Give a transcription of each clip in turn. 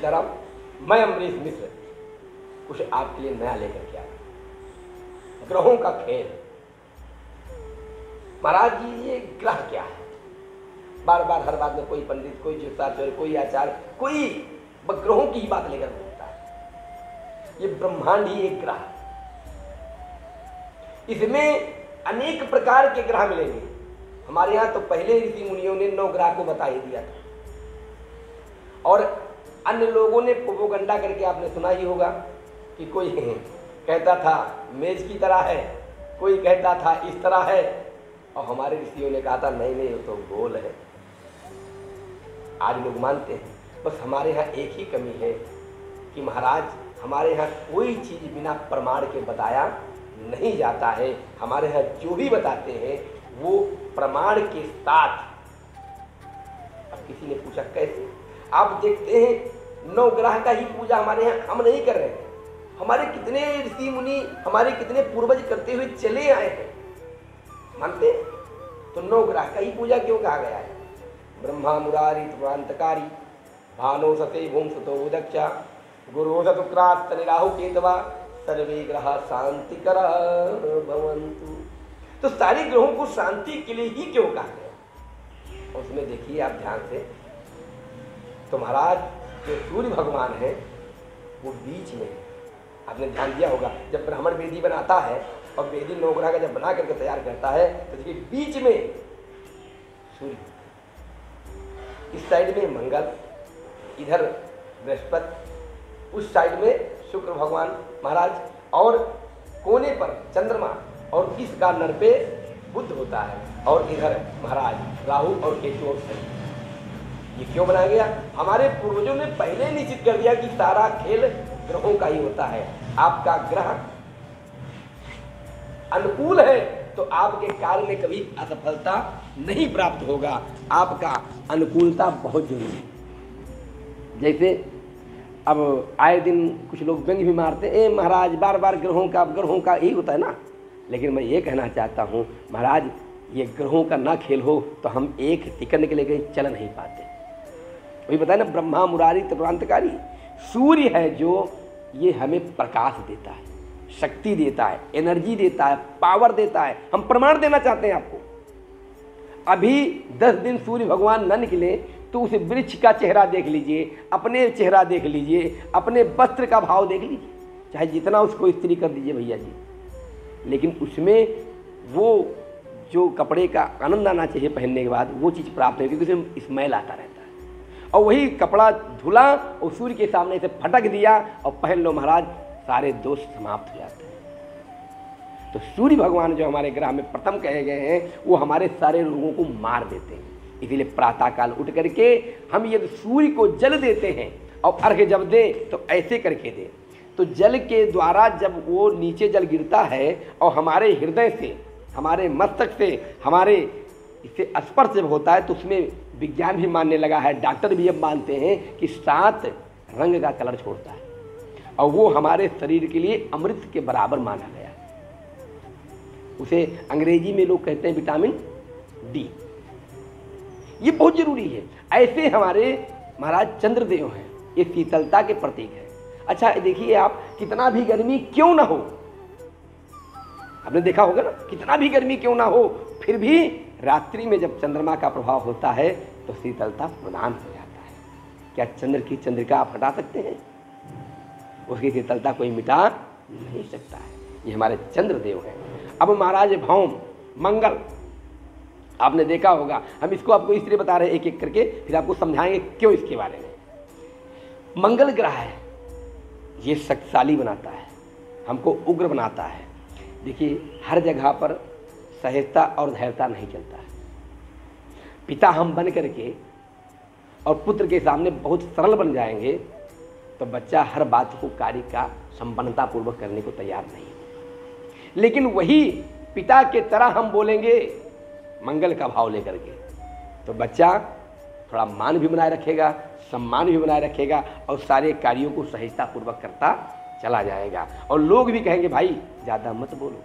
सीताराम, मैं अमरीश मिश्र कुछ आपके लिए नया लेकर के आया, ग्रहों का खेल। महाराज जी, ये ग्रह क्या है? बार बार हर बात में कोई पंडित, कोई ज्योतिषाचार्य, कोई आचार्य, कोई ग्रहों की ही बात लेकर बोलता है। ये ब्रह्मांड ही एक ग्रह, इसमें अनेक प्रकार के ग्रह मिलेंगे। हमारे यहाँ तो पहले ऋषि मुनियों ने 9 ग्रह को बता ही दिया था, और अन्य लोगों ने प्रोपोगंडा करके, आपने सुना ही होगा कि कोई कहता था मेज की तरह है, कोई कहता था इस तरह है, और हमारे ऋषियों ने कहा था नहीं नहीं, वो तो गोल है। आज लोग मानते हैं। बस हमारे यहाँ एक ही कमी है कि महाराज, हमारे यहाँ कोई चीज़ बिना प्रमाण के बताया नहीं जाता है। हमारे यहाँ जो भी बताते हैं वो प्रमाण के साथ। अब किसी ने पूछा कैसे? आप देखते हैं 9 ग्रह का ही पूजा हमारे यहाँ हम नहीं कर रहे हैं। हमारे कितने ऋषि मुनि, हमारे कितने पूर्वज करते हुए चले आए हैं, मानते हैं? तो 9 ग्रह का ही पूजा क्यों कहा गया है? ब्रह्मा मुरारी त्रिपुरांतकारी, भानो सते भूम सुतो उदक्षा, गुरु शुक्रास्त राहु केतवा, सर्वे ग्रह शांतिकर भवन्तु। तो सारे ग्रहों को शांति के लिए ही क्यों कहा गया? उसमें देखिए आप ध्यान से, तो महाराज जो सूर्य भगवान है वो बीच में, आपने ध्यान दिया होगा, जब ब्राह्मण वेदी बनाता है और वेदी 9 ग्रह का जब बना करके तैयार करता है तो देखिए बीच में सूर्य, इस साइड में मंगल, इधर बृहस्पति, उस साइड में शुक्र भगवान महाराज, और कोने पर चंद्रमा, और इस कार्नर पे बुध होता है, और इधर महाराज राहु और केतु और शनि। ये क्यों बनाया गया? हमारे पूर्वजों ने पहले निश्चित कर दिया कि सारा खेल ग्रहों का ही होता है। आपका ग्रह अनुकूल है तो आपके कार्य में कभी असफलता नहीं प्राप्त होगा। आपका अनुकूलता बहुत जरूरी है। जैसे अब आए दिन कुछ लोग व्यंग भी मारते हैं, महाराज बार बार ग्रहों का ही होता है ना। लेकिन मैं ये कहना चाहता हूँ महाराज, ये ग्रहों का ना खेल हो तो हम एक सेकंड के लिए कहीं चल नहीं पाते। वही बताया ना, ब्रह्मा मुरारी त्रिपुरांतकारी। सूर्य है जो ये हमें प्रकाश देता है, शक्ति देता है, एनर्जी देता है, पावर देता है। हम प्रमाण देना चाहते हैं आपको। अभी 10 दिन सूर्य भगवान न निकले तो उस वृक्ष का चेहरा देख लीजिए, अपने चेहरा देख लीजिए, अपने वस्त्र का भाव देख लीजिए, चाहे जितना उसको इस्त्री कर दीजिए भैया जी, लेकिन उसमें वो जो कपड़े का आनंद आना चाहिए पहनने के बाद, वो चीज़ प्राप्त नहीं, क्योंकि उसमें स्मेल आता रहता है। और वही कपड़ा धुला और सूर्य के सामने से फटक दिया और पहन लो महाराज, सारे दोष समाप्त हो जाते हैं। तो सूर्य भगवान जो हमारे ग्रह में प्रथम कहे गए हैं, वो हमारे सारे रोगों को मार देते हैं। इसीलिए प्रातःकाल उठ करके हम यदि सूर्य को जल देते हैं और अर्घ्य जब दें तो ऐसे करके दें, तो जल के द्वारा जब वो नीचे जल गिरता है और हमारे हृदय से, हमारे मस्तक से, हमारे इससे स्पर्श जब होता है, तो उसमें विज्ञान भी मानने लगा है, डॉक्टर भी अब मानते हैं कि 7 रंग का कलर छोड़ता है, और वो हमारे शरीर के लिए अमृत के बराबर माना गया है। उसे अंग्रेजी में लोग कहते हैं विटामिन डी। ये बहुत जरूरी है। ऐसे हमारे महाराज चंद्रदेव हैं, ये शीतलता के प्रतीक है। अच्छा देखिए आप, कितना भी गर्मी क्यों ना हो, आपने देखा होगा ना, कितना भी गर्मी क्यों ना हो, फिर भी रात्रि में जब चंद्रमा का प्रभाव होता है तो शीतलता प्रदान हो जाता है। क्या चंद्र की चंद्रिका आप हटा सकते हैं? उसकी शीतलता कोई मिटा नहीं सकता है। ये हमारे चंद्रदेव हैं। अब महाराज भौम मंगल, आपने देखा होगा, हम इसको आपको इसलिए बता रहे हैं एक एक करके, फिर आपको समझाएंगे क्यों इसके बारे में। मंगल ग्रह है, ये शक्तिशाली बनाता है, हमको उग्र बनाता है। देखिए हर जगह पर सहजता और धैर्यता नहीं चलता है। पिता हम बन करके और पुत्र के सामने बहुत सरल बन जाएंगे तो बच्चा हर बात को कार्य का संपन्नता पूर्वक करने को तैयार नहीं है। लेकिन वही पिता के तरह हम बोलेंगे मंगल का भाव लेकर के, तो बच्चा थोड़ा मान भी बनाए रखेगा, सम्मान भी बनाए रखेगा, और सारे कार्यों को सहजता पूर्वक करता चला जाएगा। और लोग भी कहेंगे भाई ज़्यादा मत बोलो,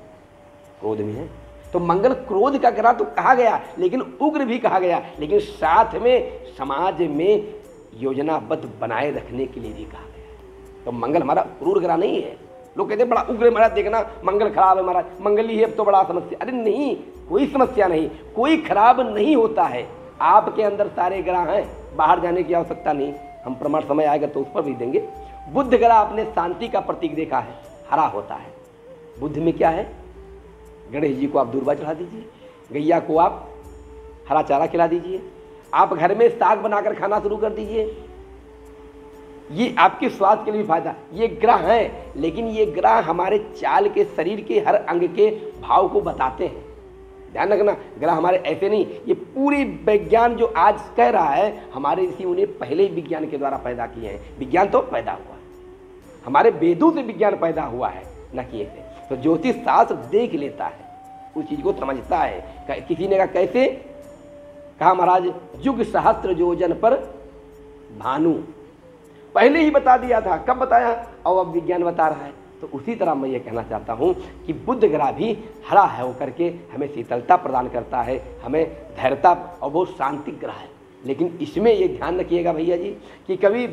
क्रोध में है। तो मंगल क्रोध का ग्रह तो कहा गया, लेकिन उग्र भी कहा गया, लेकिन साथ में समाज में योजनाबद्ध बनाए रखने के लिए भी कहा गया है। तो मंगल हमारा क्रूर ग्रह नहीं है। लोग कहते हैं बड़ा उग्र महाराज, देखना मंगल खराब है महाराज, मंगल ही है अब तो बड़ा समस्या। अरे नहीं, कोई समस्या नहीं, कोई खराब नहीं होता है। आपके अंदर सारे ग्रह हैं, बाहर जाने की आवश्यकता नहीं। हम प्रमाण समय आएगा तो उस पर भी देंगे। बुध ग्रह आपने शांति का प्रतीक देखा है, हरा होता है। बुध में क्या है? गणेश जी को आप दूर्वा चढ़ा दीजिए, गैया को आप हरा चारा खिला दीजिए, आप घर में साग बनाकर खाना शुरू कर दीजिए। ये आपके स्वास्थ्य के लिए भी फायदा। ये ग्रह हैं, लेकिन ये ग्रह हमारे चाल के, शरीर के हर अंग के भाव को बताते हैं। ध्यान रखना, ग्रह हमारे ऐसे नहीं, ये पूरी विज्ञान जो आज कह रहा है, हमारे ऋषि उन्हें पहले ही विज्ञान के द्वारा पैदा किए हैं। विज्ञान तो पैदा हुआ है, हमारे वेदों से विज्ञान पैदा हुआ है, न कि ऐसे। तो ज्योतिष शास्त्र देख लेता है, उस चीज को समझता है। किसी ने कहा कैसे? कहा महाराज युग सहस्त्र योजन पर भानु, पहले ही बता दिया था। कब बताया? और अब विज्ञान बता रहा है। तो उसी तरह मैं ये कहना चाहता हूँ कि बुध ग्रह भी हरा है होकर के हमें शीतलता प्रदान करता है, हमें धैर्यता, और बहुत शांतिक ग्रह है। लेकिन इसमें ये ध्यान रखिएगा भैया जी कि कभी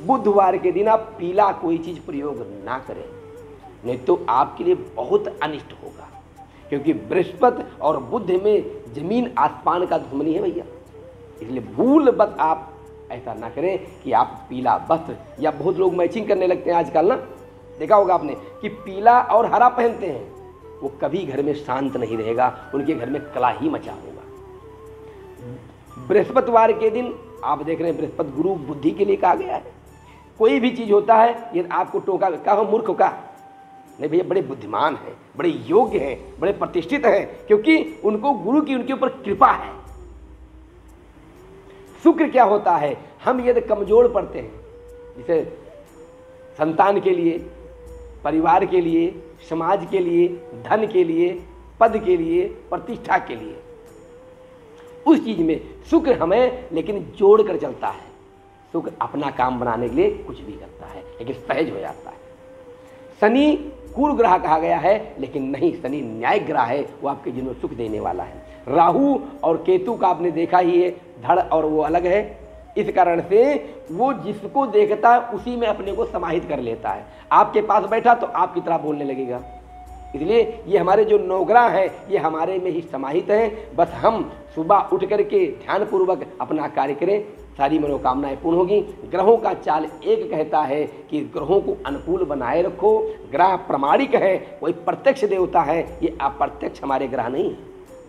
बुधवार के दिन आप पीला कोई चीज़ प्रयोग ना करें, नहीं तो आपके लिए बहुत अनिष्ट होगा। क्योंकि बृहस्पति और बुध में जमीन आसमान का दुश्मनी है भैया। इसलिए भूल बस आप ऐसा ना करें कि आप पीला वस्त्र, या बहुत लोग मैचिंग करने लगते हैं आजकल ना, देखा होगा आपने कि पीला और हरा पहनते हैं, वो कभी घर में शांत नहीं रहेगा, उनके घर में कला ही मचा होगा। बृहस्पतिवार के दिन आप देख रहे हैं, बृहस्पति गुरु बुद्धि के लिए कहा गया है। कोई भी चीज होता है, ये आपको टोका कहो मूर्ख का, नहीं भैया बड़े बुद्धिमान हैं, बड़े योग्य हैं, बड़े प्रतिष्ठित हैं, क्योंकि उनको गुरु की उनके ऊपर कृपा है। शुक्र क्या होता है? हम यदि कमजोर पड़ते हैं, जैसे संतान के लिए, परिवार के लिए, समाज के लिए, धन के लिए, पद के लिए, प्रतिष्ठा के लिए, उस चीज में शुक्र हमें लेकिन जोड़ कर चलता है। शुक्र अपना काम बनाने के लिए कुछ भी करता है, लेकिन सहज हो जाता है। शनि क्रूर ग्रह कहा गया है, लेकिन नहीं, शनि न्याय ग्रह है, वो आपके जीवन में सुख देने वाला है। राहु और केतु का आपने देखा ही है, धड़ और वो अलग है। इस कारण से वो जिसको देखता है उसी में अपने को समाहित कर लेता है। आपके पास बैठा तो आपकी तरह बोलने लगेगा। इसलिए ये हमारे जो नवग्रह हैं, ये हमारे में ही समाहित हैं। बस हम सुबह उठ करके ध्यानपूर्वक अपना कार्य करें, सारी मनोकामनाएं पूर्ण होगी। ग्रहों का चाल एक कहता है कि ग्रहों को अनुकूल बनाए रखो। ग्रह प्रमाणिक है, कोई प्रत्यक्ष देवता है, ये अप्रत्यक्ष हमारे ग्रह नहीं।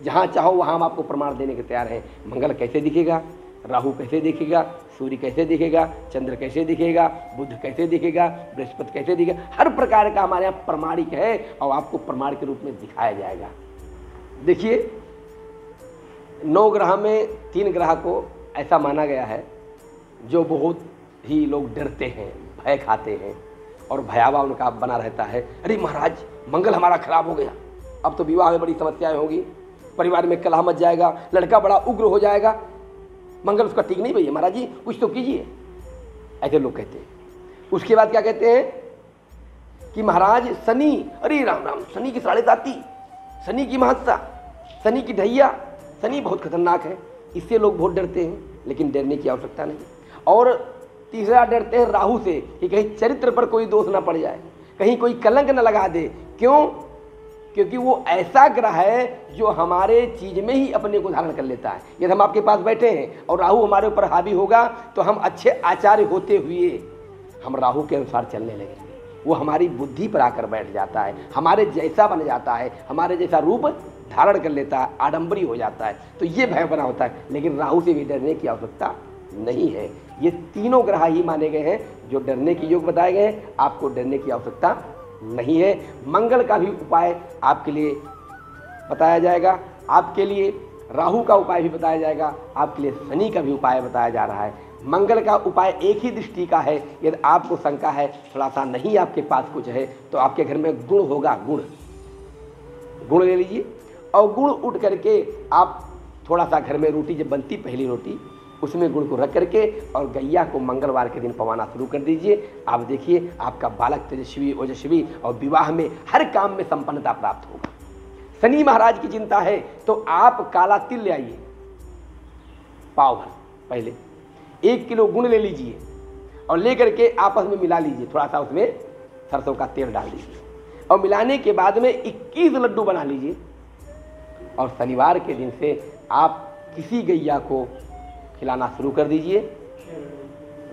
जहाँ चाहो वहाँ हम आपको प्रमाण देने के तैयार हैं। मंगल कैसे दिखेगा, राहु कैसे दिखेगा, सूर्य कैसे दिखेगा, चंद्र कैसे दिखेगा, बुध कैसे दिखेगा, बृहस्पति कैसे दिखेगा, हर प्रकार का हमारे यहाँ प्रमाणिक है और आपको प्रमाण के रूप में दिखाया जाएगा। देखिए 9 ग्रह में 3 ग्रह को ऐसा माना गया है जो बहुत ही लोग डरते हैं, भय खाते हैं और भयावह उनका बना रहता है। अरे महाराज मंगल हमारा खराब हो गया, अब तो विवाह में बड़ी समस्याएं होगी, परिवार में कलह मच जाएगा, लड़का बड़ा उग्र हो जाएगा, मंगल उसका ठीक नहीं भैया, महाराज जी कुछ तो कीजिए, ऐसे लोग कहते हैं। उसके बाद क्या कहते हैं कि महाराज शनि, अरे राम राम, शनि की 7.5, शनि की महत्ता, शनि की ढैया, शनि बहुत खतरनाक है, इससे लोग बहुत डरते हैं, लेकिन डरने की आवश्यकता नहीं। और तीसरा डरते हैं राहु से कि कहीं चरित्र पर कोई दोष ना पड़ जाए, कहीं कोई कलंक न लगा दे। क्यों? क्योंकि वो ऐसा ग्रह है जो हमारे चीज में ही अपने को धारण कर लेता है। यदि हम आपके पास बैठे हैं और राहु हमारे ऊपर हावी होगा तो हम अच्छे आचार्य होते हुए हम राहु के अनुसार चलने लगेंगे। वो हमारी बुद्धि पर आकर बैठ जाता है, हमारे जैसा बन जाता है, हमारे जैसा रूप धारण कर लेता है, आडंबरी हो जाता है, तो ये भय बना होता है। लेकिन राहु से भी डरने की आवश्यकता नहीं है। ये तीनों ग्रह ही माने गए हैं जो डरने के योग बताए गए हैं, आपको डरने की आवश्यकता नहीं है। मंगल का भी उपाय आपके लिए बताया जाएगा, आपके लिए राहु का उपाय भी बताया जाएगा, आपके लिए शनि का भी उपाय बताया जा रहा है। मंगल का उपाय एक ही दृष्टि का है। यदि आपको शंका है, थोड़ा सा नहीं आपके पास कुछ है, तो आपके घर में गुड़ होगा, गुड़ ले लीजिए और गुड़ उठ करके आप थोड़ा सा घर में रोटी जब बनती पहली रोटी, उसमें गुड़ को रख करके और गैया को मंगलवार के दिन पवाना शुरू कर दीजिए। आप देखिए आपका बालक तेजस्वी ओजस्वी और विवाह में हर काम में संपन्नता प्राप्त होगा। शनि महाराज की चिंता है तो आप काला तिल ले आइए, पाव भर पहले, 1 किलो गुड़ ले लीजिए और लेकर के आपस में मिला लीजिए, थोड़ा सा उसमें सरसों का तेल डाल दीजिए और मिलाने के बाद में 21 लड्डू बना लीजिए और शनिवार के दिन से आप किसी गैया को खिलाना शुरू कर दीजिए।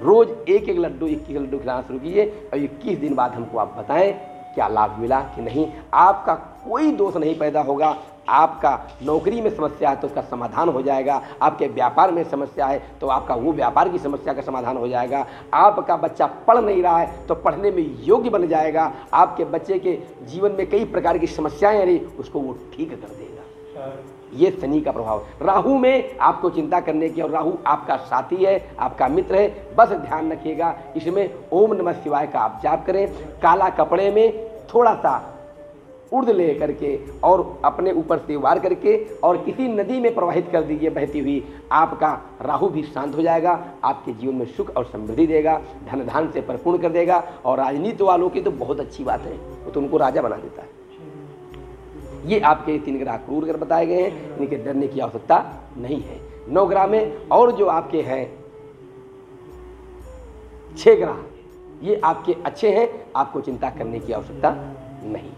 रोज 1-1 लड्डू 21 लड्डू खिलाना शुरू कीजिए और 21 दिन बाद हमको आप बताएं क्या लाभ मिला कि नहीं। आपका कोई दोष नहीं पैदा होगा। आपका नौकरी में समस्या है तो उसका समाधान हो जाएगा, आपके व्यापार में समस्या है तो आपका वो व्यापार की समस्या का समाधान हो जाएगा, आपका बच्चा पढ़ नहीं रहा है तो पढ़ने में योग्य बन जाएगा, आपके बच्चे के जीवन में कई प्रकार की समस्याएं आ रही उसको वो ठीक कर देगा। ये शनि का प्रभाव। राहु में आपको चिंता करने की, और राहु आपका साथी है, आपका मित्र है, बस ध्यान रखिएगा इसमें ओम नमः शिवाय का आप जाप करें। काला कपड़े में थोड़ा सा उर्द ले करके और अपने ऊपर से वार करके और किसी नदी में प्रवाहित कर दीजिए बहती हुई। आपका राहु भी शांत हो जाएगा, आपके जीवन में सुख और समृद्धि देगा, धन धान से परिपूर्ण कर देगा। और राजनीति वालों की तो बहुत अच्छी बात है, वो तो उनको राजा बना देता है। ये आपके 3 ग्रह क्रूर ग्रह बताए गए हैं, इनके डरने की आवश्यकता नहीं है। 9 ग्रह में और जो आपके हैं 6 ग्रह ये आपके अच्छे हैं, आपको चिंता करने की आवश्यकता नहीं।